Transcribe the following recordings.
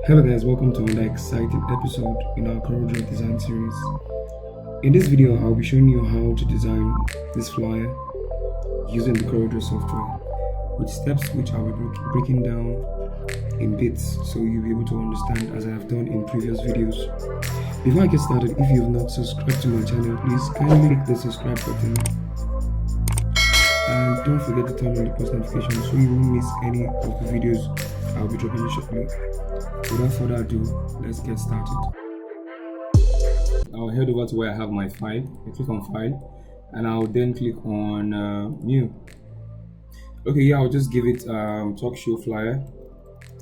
Hello guys, welcome to another exciting episode in our CorelDraw design series. In this video, I'll be showing you how to design this flyer using the CorelDraw software with steps which I'll be breaking down in bits so you'll be able to understand as I have done in previous videos. Before I get started, if you have not subscribed to my channel, please kindly click the subscribe button and don't forget to turn on the post notifications so you won't miss any of the videos I'll be dropping shortly. Without further ado, let's get started. I'll head over to where I have my file. I click on file and I'll then click on new. Okay, yeah, I'll just give it talk show flyer.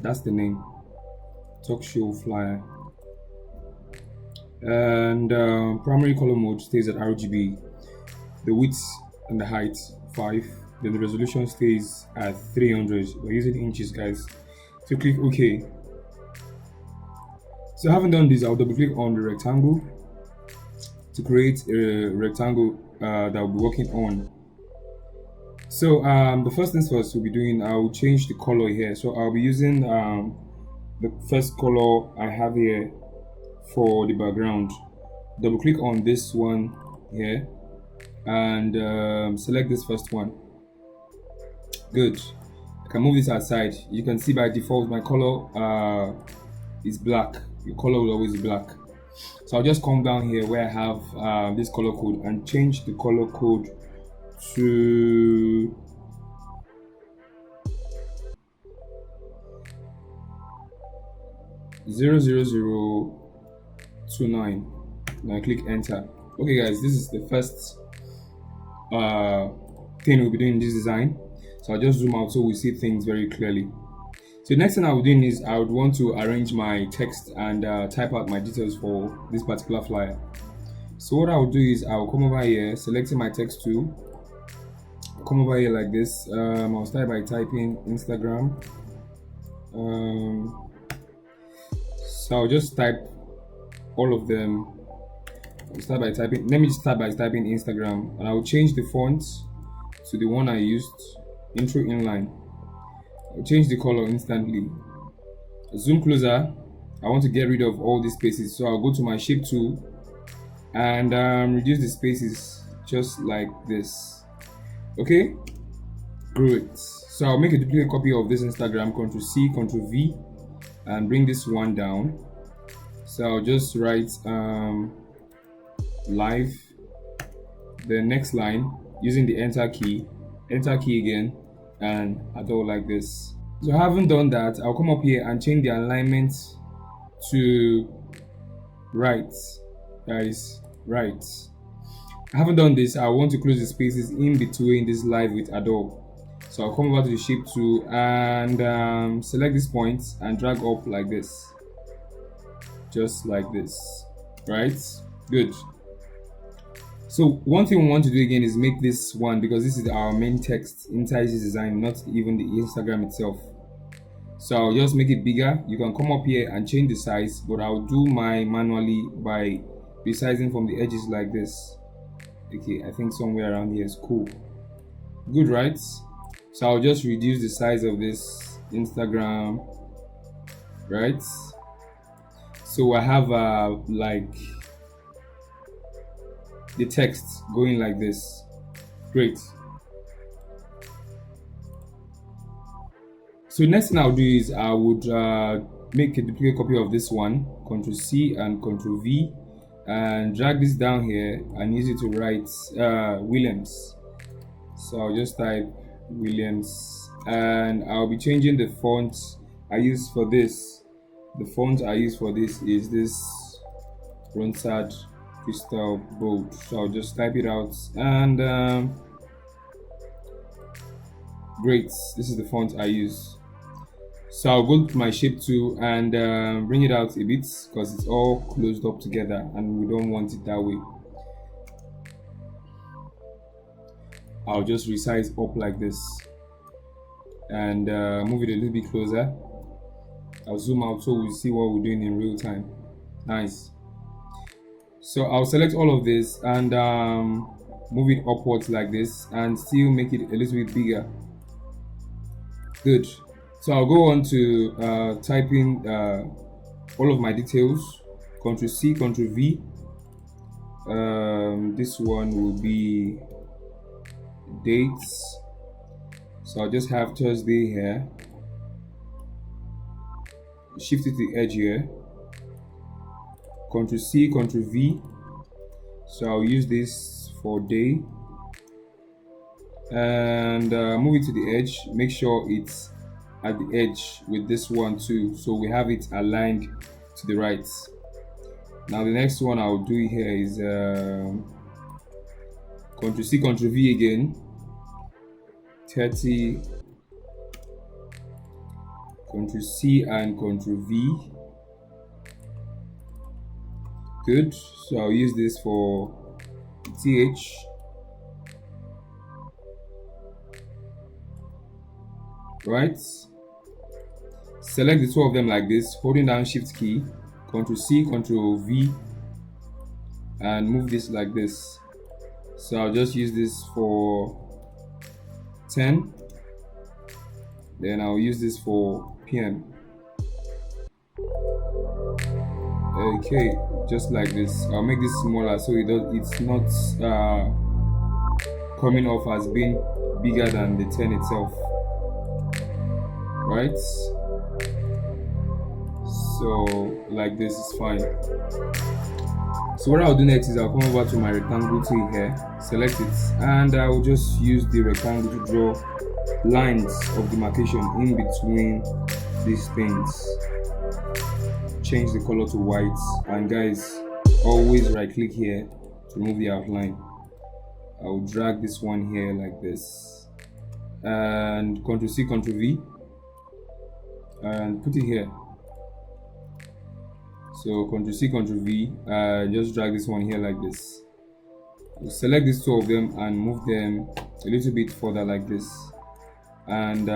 That's the name, talk show flyer. And primary color mode stays at RGB. The width and the height 5. Then the resolution stays at 300. We're using inches, guys. So click OK. So having done this, I'll double click on the rectangle to create a rectangle that I'll be working on. So the first things first we'll be doing, I'll change the color here. So I'll be using the first color I have here for the background. Double click on this one here and select this first one. Good. I can move this outside. You can see by default my color is black. Your color will always be black. So I'll just come down here where I have this color code and change the color code to 00029. Now click enter. Okay guys, this is the first thing we'll be doing in this design. So I'll just zoom out so we see things very clearly. So the next thing I'll be doing is I would want to arrange my text and type out my details for this particular flyer. So what I'll do is I'll come over here, selecting my text tool. I'll come over here like this. I'll start by typing Instagram. So I'll just type all of them. I'll start by typing. Let me just start by typing Instagram, and I'll change the font to the one I used, intro inline. I'll change the color instantly. Zoom closer. I want to get rid of all these spaces, so I'll go to my shape tool and reduce the spaces just like this. Okay, great. So I'll make a duplicate copy of this Instagram, Ctrl C, Ctrl V, and bring this one down. So I'll just write live, the next line using the enter key again, and adore like this. So having done that, I'll come up here and change the alignment to right, guys, right. Having done this, I want to close the spaces in between this live with adore. So I'll come over to the shape tool and select this point and drag up like this, just like this, right? Good. So one thing we want to do again is make this one, because this is our main text inside this design, not even the Instagram itself. So I'll just make it bigger. You can come up here and change the size, but I'll do mine manually by resizing from the edges like this. Okay, I think somewhere around here is cool. Good, right? So I'll just reduce the size of this Instagram, right? So I have like the text going like this. Great. So next thing I'll do is I would make a duplicate copy of this one, Ctrl C and Ctrl V, and drag this down here and use it to write Williams. So I'll just type Williams, and I'll be changing the font I use for this. The font I use for this is this Ronsard Crystal Bold. So I'll just type it out and great, this is the font I use. So I'll go to my shape tool and bring it out a bit because it's all closed up together and we don't want it that way. I'll just resize up like this and move it a little bit closer. I'll zoom out so we'll see what we're doing in real time. Nice. So I'll select all of this and move it upwards like this and still make it a little bit bigger. Good. So I'll go on to typing all of my details. Ctrl C, Ctrl V. This one will be dates. So I'll just have Thursday here. Shift it to the edge here. Ctrl C, Ctrl V. So I'll use this for day. And move it to the edge. Make sure it's at the edge with this one too, so we have it aligned to the right. Now the next one I'll do here is Ctrl C, Ctrl V again. 30. Ctrl C and Ctrl V. Good. So I'll use this for TH. Right. Select the two of them like this, holding down Shift key, Ctrl C, Ctrl V, and move this like this. So I'll just use this for 10. Then I'll use this for PM. Okay, just like this. I'll make this smaller so it's not coming off as being bigger than the 10 itself. Right? So like this is fine. So what I'll do next is I'll come over to my rectangle tool here, select it, and I will just use the rectangle to draw lines of demarcation in between these things. Change the color to white, and guys, always right click here to remove the outline. I will drag this one here like this, and Ctrl C, Ctrl V, and put it here. So Ctrl C, Ctrl V, just drag this one here like this. Select these two of them and move them a little bit further like this, and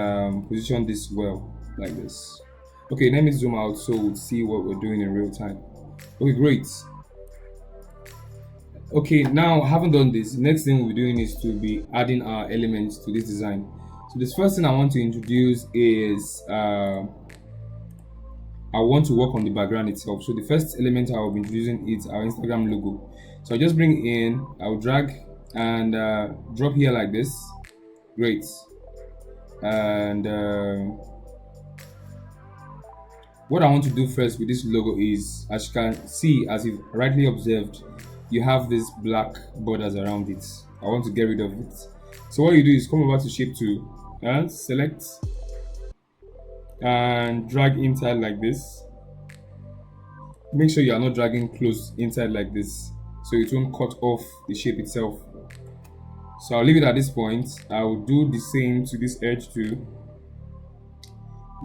position this well like this. Okay, let me zoom out so we'll see what we're doing in real time. Okay, great. Okay, now having done this, the next thing we'll be doing is to be adding our elements to this design. So this first thing I want to introduce is I want to work on the background itself. So the first element I will be introducing is our Instagram logo. So I just bring it in, I'll drag and drop here like this. Great. And what I want to do first with this logo is, as you can see, as you've rightly observed, you have these black borders around it. I want to get rid of it. So what you do is come over to shape tool and select and drag inside like this. Make sure you are not dragging close inside like this, so it won't cut off the shape itself. So I'll leave it at this point. I'll do the same to this edge too.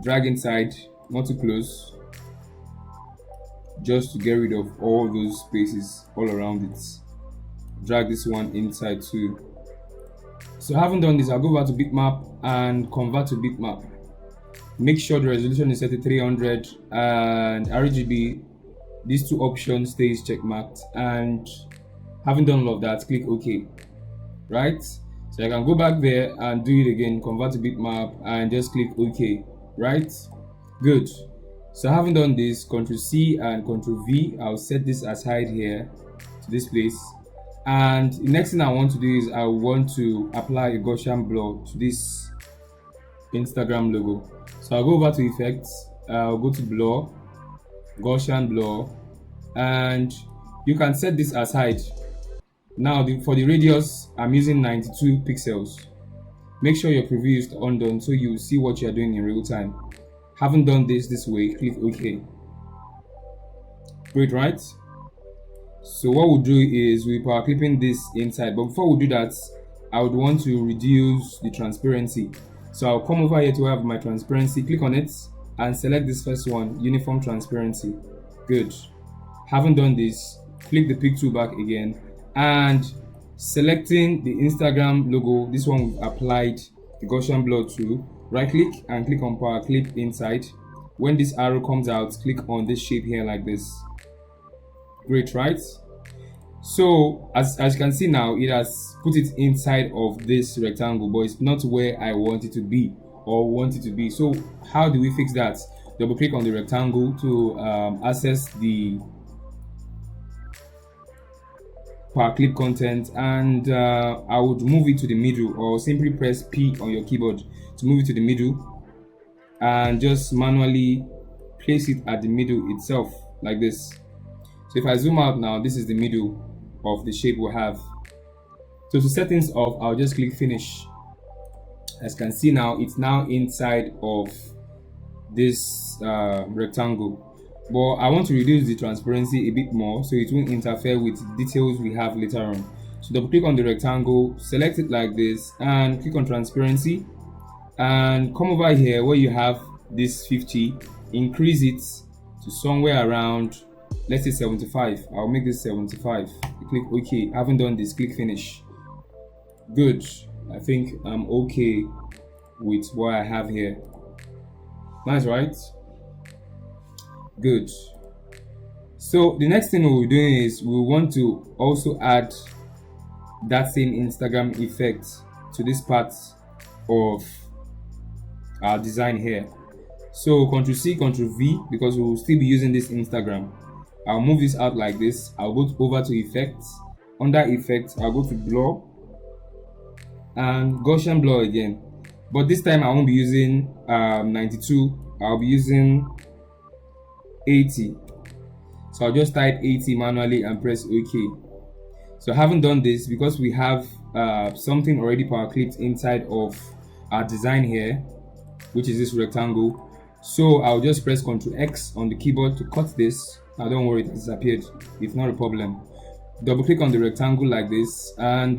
Drag inside, not too close, just to get rid of all those spaces all around it. Drag this one inside too. So having done this, I'll go over to bitmap and convert to bitmap. Make sure the resolution is set to 300 and RGB. These two options stays checkmarked, and having done all of that, click OK. Right? So I can go back there and do it again, convert to bitmap, and just click OK. Right? Good. So having done this, Ctrl C and Ctrl V, I'll set this aside here to this place. And the next thing I want to do is I want to apply a Gaussian blur to this Instagram logo. So I'll go over to effects, I'll go to blur, Gaussian blur, and you can set this aside. Now for the radius, I'm using 92 pixels. Make sure your preview is undone so you see what you're doing in real time. Having done this way, click OK. Great, right? So what we'll do is we're power clipping this inside, but before we do that, I would want to reduce the transparency. So I'll come over here to have my transparency, click on it, and select this first one, uniform transparency. Good. Having done this, click the pick tool back again, and selecting the Instagram logo, this one we've applied the Gaussian blur to, right click and click on power clip inside. When this arrow comes out, click on this shape here like this. Great, right? So as you can see now, it has put it inside of this rectangle, but it's not where I want it to be or want it to be. So how do we fix that? double click on the rectangle to access the power clip content, and I would move it to the middle, or simply press P on your keyboard to move it to the middle, and just manually place it at the middle itself like this. So if I zoom out now, this is the middle of the shape we have. So to set things off, I'll just click finish. As you can see now, it's now inside of this rectangle, but I want to reduce the transparency a bit more so it won't interfere with details we have later on. So double click on the rectangle, select it like this, and click on transparency, and come over here where you have this 50, increase it to somewhere around, let's say 75. I'll make this 75. Click OK. I haven't done this. Click finish. Good. I think I'm okay with what I have here. Nice, right? Good. So the next thing we'll be doing is we want to also add that same Instagram effect to this part of our design here. So Ctrl C, Ctrl V, because we will still be using this Instagram. I'll move this out like this. I'll go over to effects. Under effects, I'll go to blur and Gaussian blur again, but this time I won't be using 92. I'll be using 80. So I'll just type 80 manually and press OK. So I haven't done this because we have something already power clipped inside of our design here, which is this rectangle. So I'll just press Ctrl X on the keyboard to cut this. Now don't worry, it disappeared. It's not a problem. Double click on the rectangle like this, and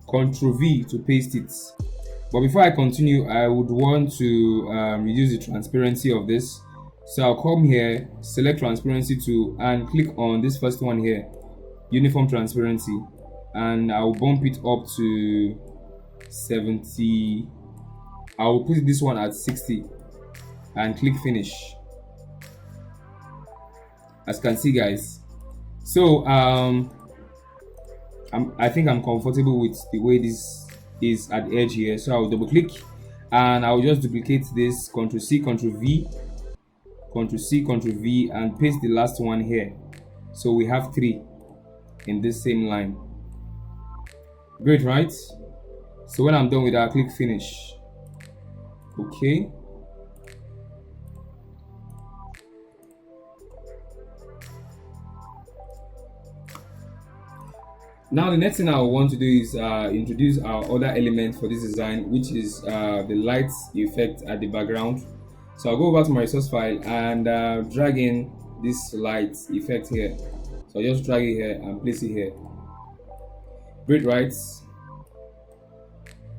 Ctrl V to paste it. But before I continue, I would want to reduce the transparency of this. So I'll come here, select transparency tool, and click on this first one here, uniform transparency, and I'll bump it up to 70. I'll put this one at 60 and click finish. As you can see, guys, so I think I'm comfortable with the way this is at the edge here. So I'll double click and I'll just duplicate this, Ctrl C, Ctrl V, Ctrl C, Ctrl V, and paste the last one here. So we have 3 in this same line. Great, right? So when I'm done with that, click finish. Okay. Now the next thing I want to do is introduce our other element for this design, which is the light effect at the background. So I'll go over to my resource file and drag in this light effect here. So I'll just drag it here and place it here. Great, right?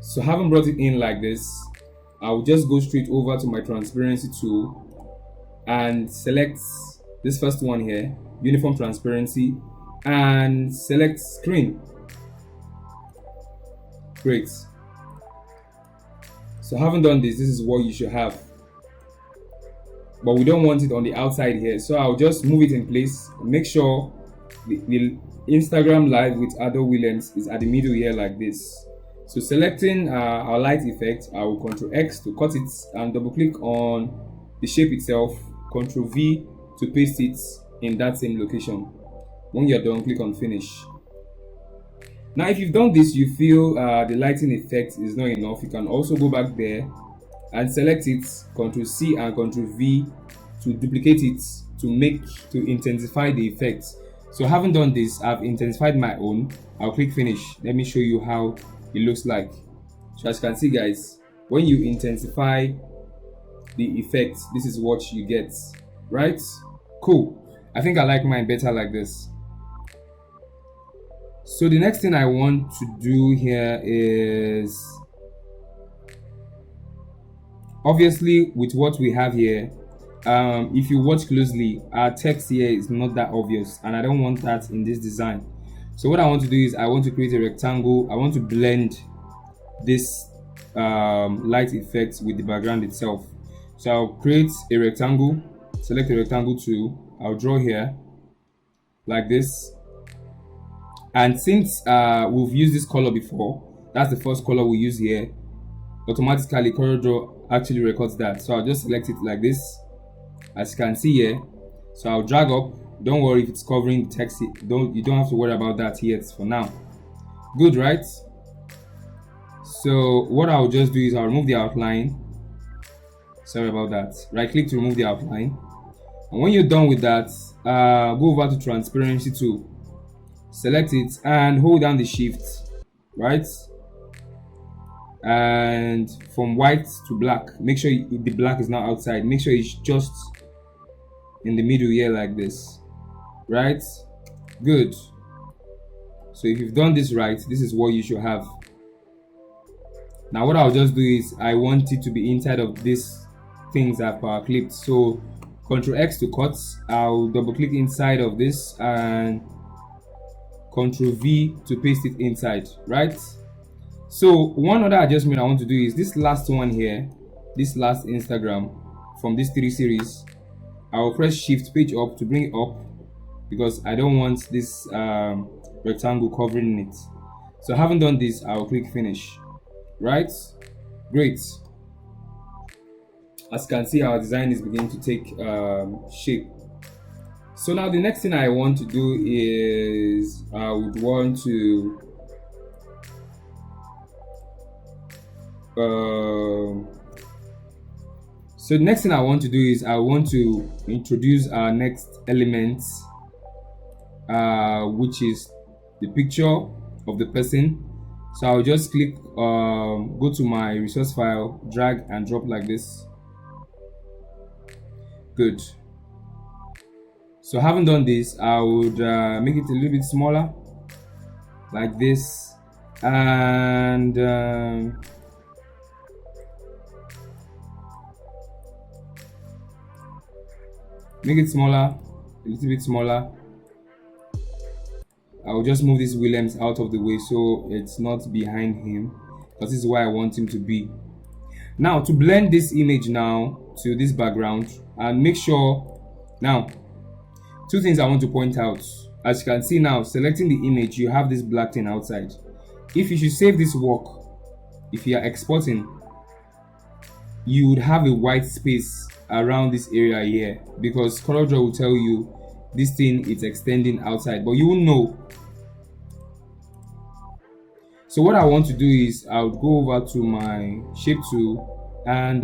So having brought it in like this, I'll just go straight over to my transparency tool and select this first one here, uniform transparency, and select screen. Great. So having done this, this is what you should have, but we don't want it on the outside here. So I'll just move it in place. Make sure the Instagram live with Ado Williams is at the middle here like this. So selecting our light effect, I will Ctrl X to cut it and double click on the shape itself, Ctrl V to paste it in that same location. When you're done, click on finish. Now if you've done this, you feel the lighting effect is not enough, you can also go back there and select it, Ctrl C and Ctrl V to duplicate it to intensify the effect. So having done this, I've intensified my own. I'll click finish. Let me show you how it looks like. So as you can see, guys, when you intensify the effect, this is what you get, right? Cool. I think I like mine better like this. So the next thing I want to do here is, obviously with what we have here, if you watch closely, our text here is not that obvious, and I don't want that in this design. So what I want to do is I want to create a rectangle. I want to blend this light effect with the background itself. So I'll create a rectangle, select a rectangle tool, I'll draw here like this, and since we've used this color before, that's the first color we use here, automatically CorelDraw actually records that. So I'll just select it like this, as you can see here. So I'll drag up. Don't worry if it's covering the text. You don't have to worry about that yet for now. Good, right? So what I'll just do is I'll remove the outline. Sorry about that. Right click to remove the outline. And when you're done with that, go over to transparency tool, select it and hold down the shift, right? And from white to black, make sure the black is not outside. Make sure it's just in the middle here like this, right? Good. So if you've done this right, this is what you should have. Now what I'll just do is I want it to be inside of these things I've clipped. So Ctrl X to cut. I'll double click inside of this and Ctrl V to paste it inside, right? So one other adjustment I want to do is this last one here, this last Instagram from this 3 series. I will press Shift page up to bring it up because I don't want this rectangle covering it. So having done this, I will click finish, right? Great. As you can see, our design is beginning to take shape. So now the next thing I want to do is I would want to so the next thing I want to do is I want to introduce our next element, which is the picture of the person. So I'll just click, go to my resource file, drag and drop like this. Good. So having done this, I would make it a little bit smaller, like this, and make it smaller, a little bit smaller. I'll just move this Williams out of the way so it's not behind him, because this is where I want him to be. Now to blend this image now to this background, and make sure, now 2 things I want to point out. As you can see now, selecting the image, you have this black thing outside. If you should save this work, if you are exporting, you would have a white space around this area here, because CorelDraw will tell you this thing is extending outside, but you won't know. So what I want to do is I'll go over to my shape tool and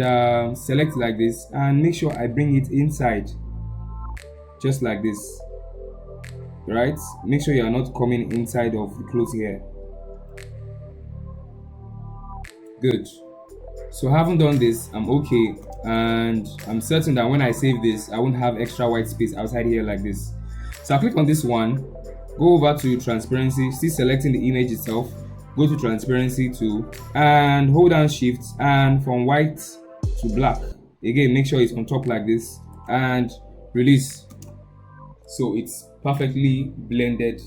select like this and make sure I bring it inside, just like this, right? Make sure you are not coming inside of the clothes here. Good. So having done this, I'm okay, and I'm certain that when I save this, I won't have extra white space outside here like this. So I'll click on this one, go over to transparency, still selecting the image itself, go to transparency tool and hold down shift and from white to black. Again, make sure it's on top like this and release. So it's perfectly blended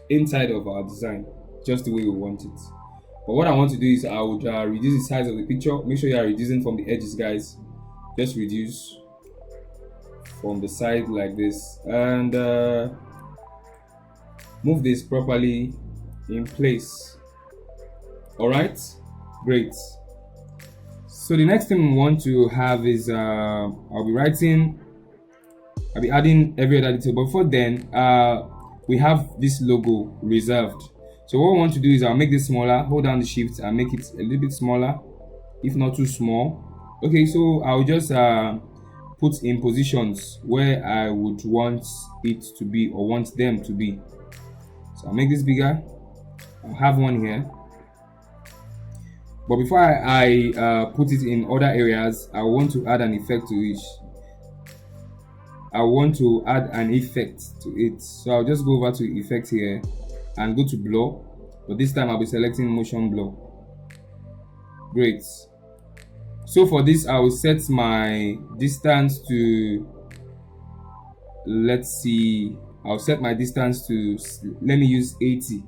inside of our design, just the way we want it. But what I want to do is I would reduce the size of the picture. Make sure you are reducing from the edges, guys. Just reduce from the side like this and move this properly in place. All right, great. So the next thing we want to have is I'll be adding every other detail, but before then we have this logo reserved. So what I want to do is I'll make this smaller, hold down the shift and make it a little bit smaller, if not too small. Okay, so I'll just put in positions where I would want it to be or want them to be. So I'll make this bigger. I'll have one here. But before I put it in other areas, I want to add an effect to it. I want to add an effect to it. So I'll just go over to effect here and go to blur, but this time I'll be selecting motion blur. Great. So for this, I will set my distance to, let's see, I'll set my distance to, let me use 80.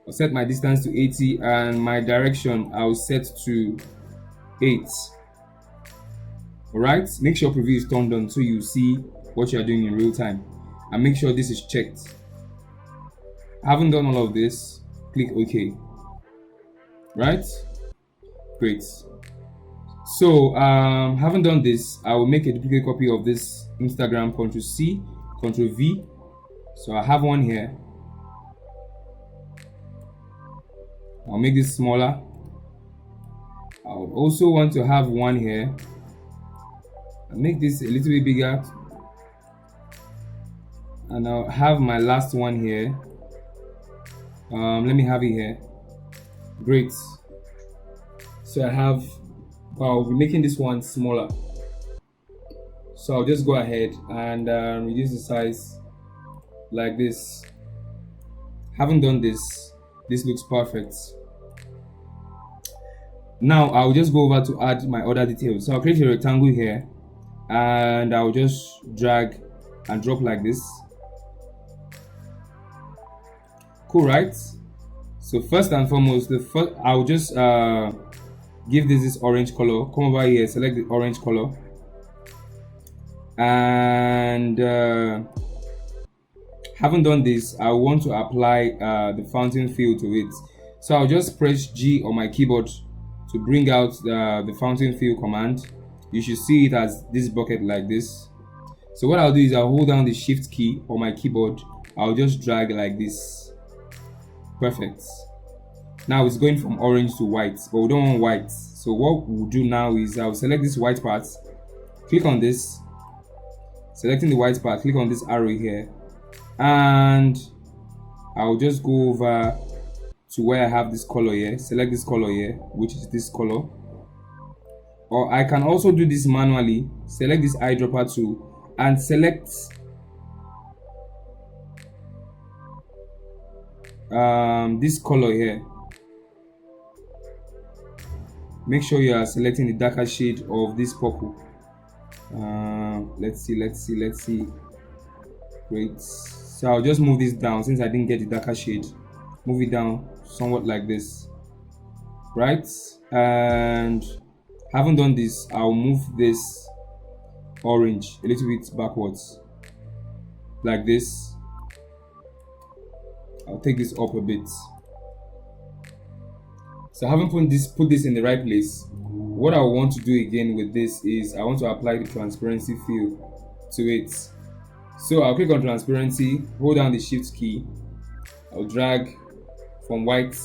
I'll set my distance to 80 and my direction I'll set to 8. Alright, make sure preview is turned on so you see what you are doing in real time, and make sure this is checked. Having done all of this, click OK. Right? Great. So having done this, I will make a duplicate copy of this Instagram. Ctrl C, Ctrl V. So I have one here. I'll make this smaller. I would also want to have one here. I'll make this a little bit bigger, and I'll have my last one here. Let me have it here. Great. So I'll be making this one smaller. So I'll just go ahead and reduce the size like this. Having done this, this looks perfect. Now I'll just go over to add my other details. So I'll create a rectangle here, and I'll just drag and drop like this. Cool, right? So first and foremost, I'll just give this orange color. Come over here, select the orange color, and having done this, I want to apply the fountain fill to it. So I'll just press G on my keyboard to bring out the fountain fill command. You should see it as this bucket like this. So what I'll do is I'll hold down the shift key on my keyboard. I'll just drag like this. Perfect. Now it's going from orange to white, but we don't want white. So what we'll do now is I'll select this white part, click on this, selecting the white part, click on this arrow here, and I'll just go over to where I have this color here, select this color here, which is this color. Or I can also do this manually, select this eyedropper tool and select this color here. Make sure you are selecting the darker shade of this purple. Let's see. Great. So I'll just move this down since I didn't get the darker shade. Move it down somewhat like this, right? And having done this, I'll move this orange a little bit backwards like this. I'll take this up a bit. So having put this in the right place, what I want to do again with this is I want to apply the transparency fill to it. So I'll click on transparency, hold down the shift key, I'll drag from white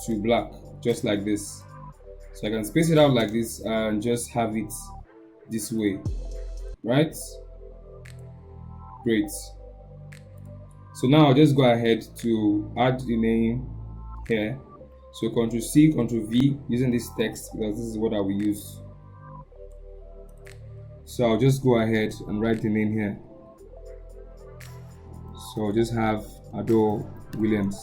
to black just like this. So I can space it out like this and just have it this way, right? Great. So now I'll just go ahead to add the name here. So Ctrl C, Ctrl V using this text because this is what I will use. So I'll just go ahead and write the name here. So I'll just have Adore Williams.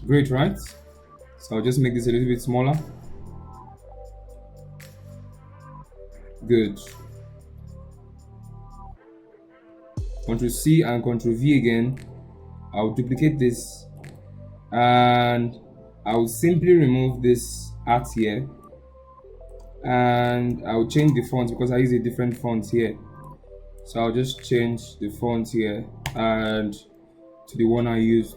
Great, right? So I'll just make this a little bit smaller. Good. Ctrl C and Ctrl V again. I'll duplicate this and I'll simply remove this art here, and I'll change the font because I use a different font here. So I'll just change the font here and to the one I used,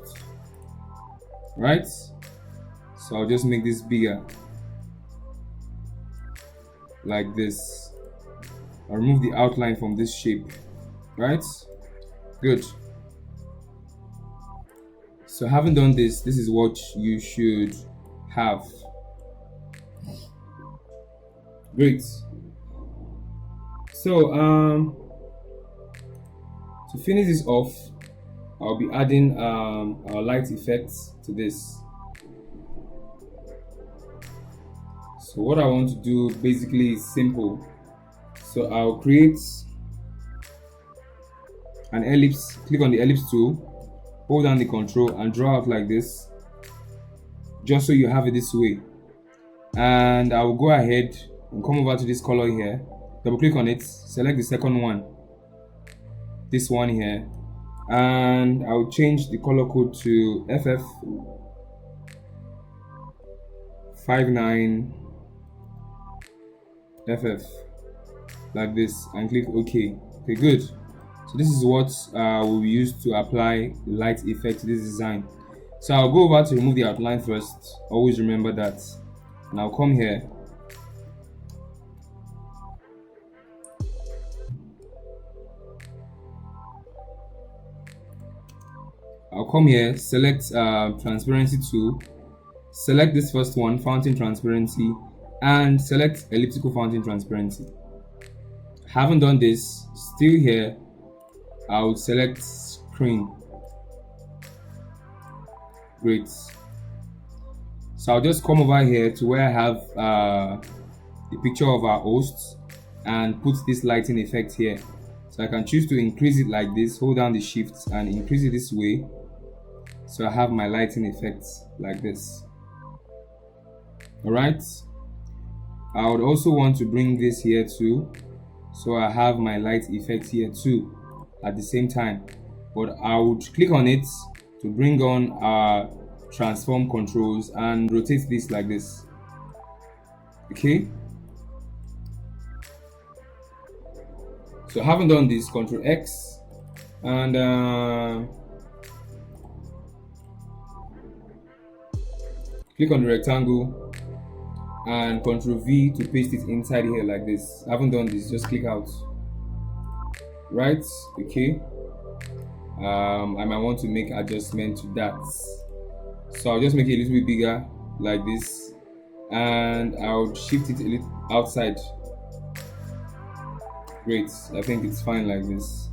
right? So I'll just make this bigger like this. I'll remove the outline from this shape, right? Good. So having done this, this is what you should have. Great. So to finish this off, I'll be adding our light effects to this. So what I want to do basically is simple. So I'll create an ellipse, click on the ellipse tool, hold down the control and draw out like this, just so you have it this way. And I will go ahead and come over to this color here, double click on it, select the second one, this one here, and I will change the color code to FF59FF like this and click OK. Okay, good. So this is what we'll use to apply the light effect to this design. So I'll go over to remove the outline first. Always remember that. and I'll come here. Select transparency tool, select this first one, fountain transparency, and select elliptical fountain transparency. Haven't done this, still here, I'll select screen. Great. So I'll just come over here to where I have the picture of our host and put this lighting effect here. So I can choose to increase it like this, hold down the shift and increase it this way. So I have my lighting effects like this. Alright. I would also want to bring this here too. So I have my light effect here too at the same time. But I would click on it to bring on our transform controls and rotate this like this. Okay. So I haven't done this, Control X and click on the rectangle and Control V to paste it inside here like this. I haven't done this, just click out. Right, okay. I might want to make adjustment to that. So I'll just make it a little bit bigger like this and I'll shift it a little outside. Great, I think it's fine like this.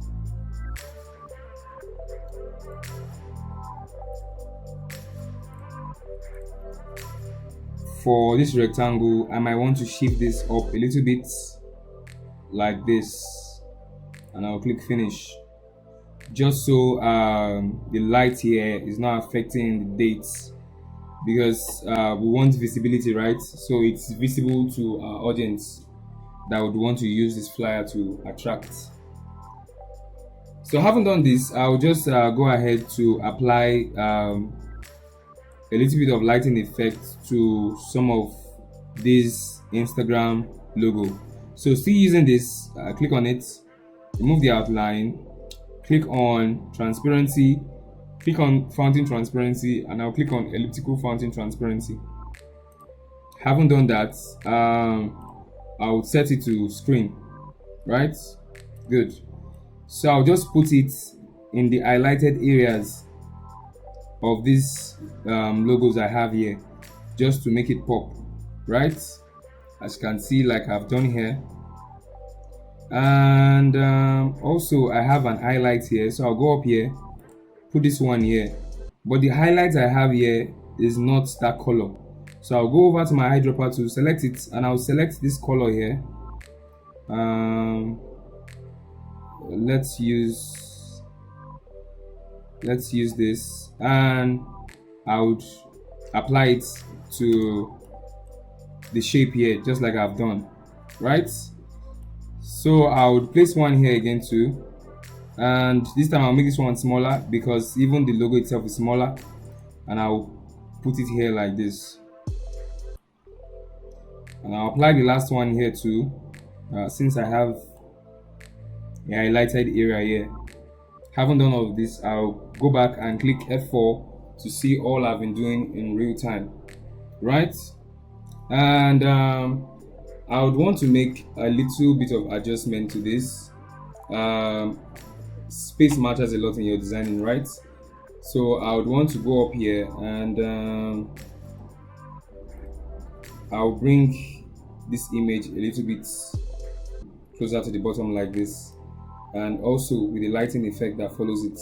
For this rectangle, I might want to shift this up a little bit like this and I'll click finish, just so the light here is not affecting the dates, because we want visibility, right? So it's visible to our audience that would want to use this flyer to attract. So having done this, I'll just go ahead to apply a little bit of lighting effect to some of this Instagram logo. So still using this, click on it, remove the outline, click on transparency, click on fountain transparency, and I'll click on elliptical fountain transparency. Haven't done that, I'll set it to screen, right? Good. So I'll just put it in the highlighted areas of these logos I have here, just to make it pop, right? As you can see, like I've done here. And also I have an highlight here, so I'll go up here, put this one here, but the highlight I have here is not that color. So I'll go over to my eyedropper to select it, and I'll select this color here. Let's use this, and I would apply it to the shape here, just like I've done, right? So I would place one here again too, and this time I'll make this one smaller because even the logo itself is smaller, and I'll put it here like this, and I'll apply the last one here too, since I have a highlighted area here. Haven't done all of this, I'll go back and click F4 to see all I've been doing in real time, right? And I would want to make a little bit of adjustment to this. Space matters a lot in your designing, right? So I would want to go up here and I'll bring this image a little bit closer to the bottom like this, and also with the lighting effect that follows it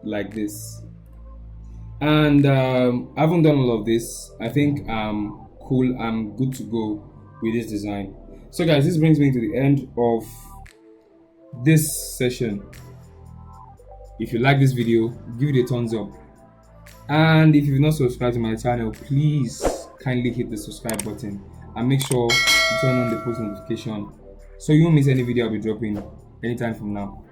like this. And I haven't done all of this. I think I'm cool, I'm good to go with this design. So guys, this brings me to the end of this session. If you like this video, give it a thumbs up, and if you've not subscribed to my channel, please kindly hit the subscribe button and make sure you turn on the post notification so you won't miss any video I'll be dropping anytime from now.